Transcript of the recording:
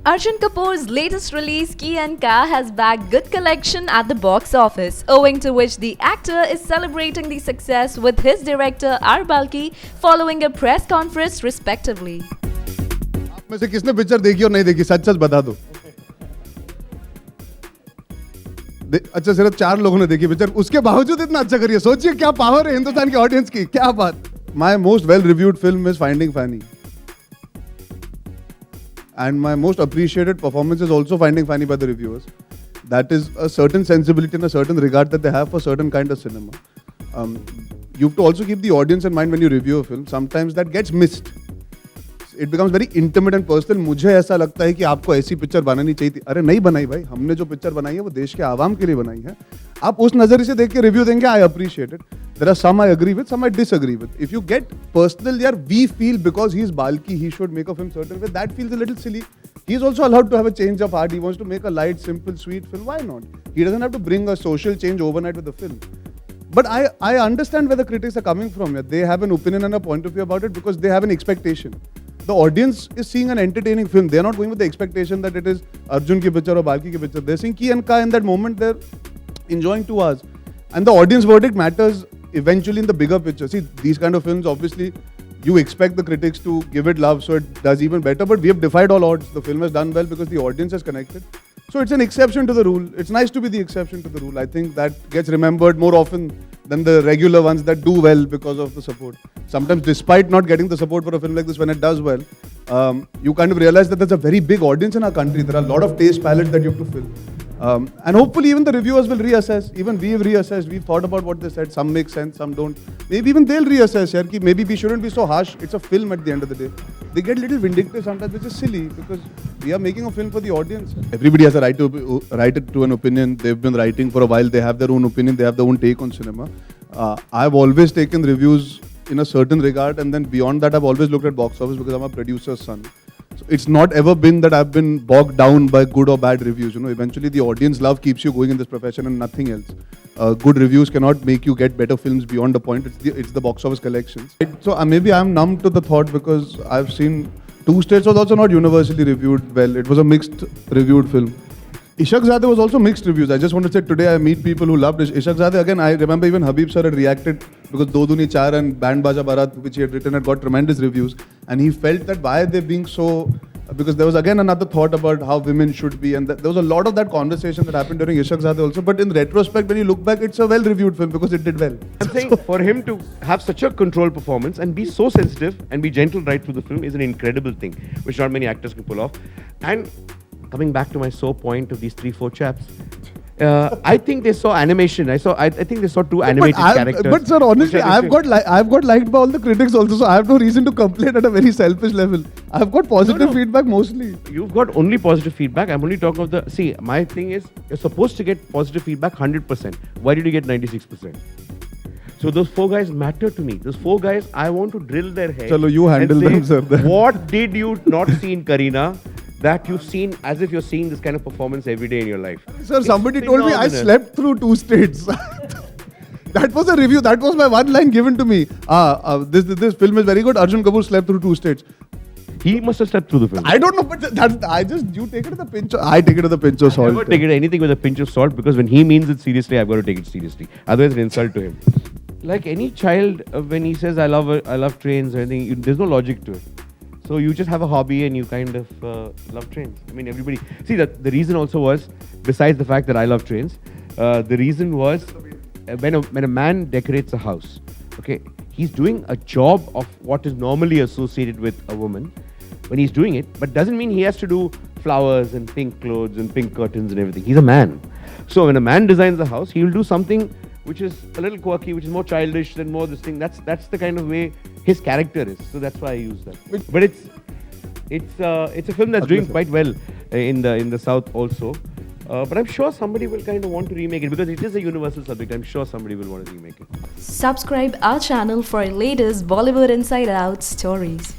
Arjun Kapoor's latest release, Ki and Ka, has bagged good collection at the box office, owing to which the actor is celebrating the success with his director R. Balki following a press conference respectively. आप में से किसने picture देखी और नहीं देखी, सच सच बता दो। अच्छा, सिर्फ 4 लोगों ने देखी पिक्चर, उसके बावजूद इतना अच्छा करिए। सोचिए क्या पावर है हिंदुस्तान की ऑडियंस की, क्या बात। My most well-reviewed film is Finding Fanny. And my most appreciated performance is also Finding Fanny by the reviewers. That is a certain sensibility and a certain regard that they have for certain kind of cinema. You have to also keep the audience in mind when you review a film. Sometimes that gets missed. It becomes very intimate and personal. मुझे ऐसा लगता है कि आपको ऐसी picture बनानी चाहिए थी। अरे नहीं बनाई भाई, हमने जो पिक्चर बनाई है वो देश के आवाम के लिए बनाई है। आप उस नजरिए से देख के रिव्यू देंगे, I appreciate it. There are some I agree with, some I disagree with. If you get personal, यार, we feel because he's Balki, he should make a film certain way. That feels a little silly. He's also allowed to have a change of heart. He wants to make a light, simple, sweet film. Why not? He doesn't have to bring a social change overnight with the film. But I understand where the critics are coming from. They have an opinion and a point of view about it because they have an expectation. The audience is seeing an entertaining film. They are not going with the expectation that it is Arjun ki picture or Balki ki picture. They're seeing Ki and Ka in that moment. They're enjoying 2 hours. And the audience verdict matters eventually in the bigger picture. See, these kind of films, obviously, you expect the critics to give it love so it does even better. But we have defied all odds. The film has done well because the audience has connected. So it's an exception to the rule. It's nice to be the exception to the rule. I think that gets remembered more often than the regular ones that do well because of the support. Sometimes, despite not getting the support for a film like this, when it does well, you kind of realize that there's a very big audience in our country. There are a lot of taste palette that you have to fill. And hopefully even the reviewers will reassess. Even we have reassessed. We've thought about what they said. Some make sense, some don't. Maybe even they'll reassess. Yaar, maybe we shouldn't be so harsh. It's a film at the end of the day. They get a little vindictive sometimes, which is silly because we are making a film for the audience. Everybody has a right to an opinion. They've been writing for a while. They have their own opinion. They have their own take on cinema. I've always taken reviews in a certain regard, and then beyond that, I've always looked at box office because I'm a producer's son. So it's not ever been that I've been bogged down by good or bad reviews. You know, eventually the audience love keeps you going in this profession and nothing else. Good reviews cannot make you get better films beyond a point. It's the box office collections. So maybe I'm numb to the thought because I've seen 2 States was also not universally reviewed well. It was a mixed reviewed film. Ishaqzadeh was also mixed reviews. I just want to say today I meet people who loved Ishaqzadeh. Again, I remember even Habib sir had reacted because Do Duni Char and Band Baja Barat, which he had written, had got tremendous reviews. And he felt that why are they being so... Because there was again another thought about how women should be. And there was a lot of that conversation that happened during Ishaqzadeh also. But in retrospect, when you look back, it's a well-reviewed film because it did well. I'm saying for him to have such a controlled performance and be so sensitive and be gentle right through the film is an incredible thing, which not many actors can pull off. And coming back to my sore point of these 3-4 chaps, I think they saw animation. I think they saw 2 animated characters. But sir, honestly, I've got liked by all the critics also, so I have no reason to complain at a very selfish level. I've got positive feedback mostly. You've got only positive feedback. I'm only talking of the... See, my thing is, you're supposed to get positive feedback 100%. Why did you get 96%? So those 4 guys matter to me. Those 4 guys, I want to drill their head. Chalo, you handle them, sir. What did you not see in Kareena that you've seen as if you're seeing this kind of performance every day in your life? Sir, somebody told me I slept through 2 States. That was a review. That was my one line given to me. This film is very good. Arjun Kapoor slept through 2 States. He must have slept through the film. I don't know, but you take it with a pinch of... I take it with a pinch of salt. I never take it anything with a pinch of salt because when he means it seriously, I've got to take it seriously. Otherwise, it's an insult to him. Like any child, when he says, I love trains or anything, there's no logic to it. So you just have a hobby and you kind of love trains. I mean, everybody... See, the reason also was, besides the fact that I love trains, the reason was when a man decorates a house, okay, he's doing a job of what is normally associated with a woman when he's doing it, but doesn't mean he has to do flowers and pink clothes and pink curtains and everything. He's a man. So when a man designs a house, he will do something which is a little quirky, which is more childish than more this thing. That's the kind of way his character is. So that's why I use that. But it's a film that's doing quite well in the South also. But I'm sure somebody will kind of want to remake it because it is a universal subject. I'm sure somebody will want to remake it. Subscribe our channel for latest Bollywood Inside Out stories.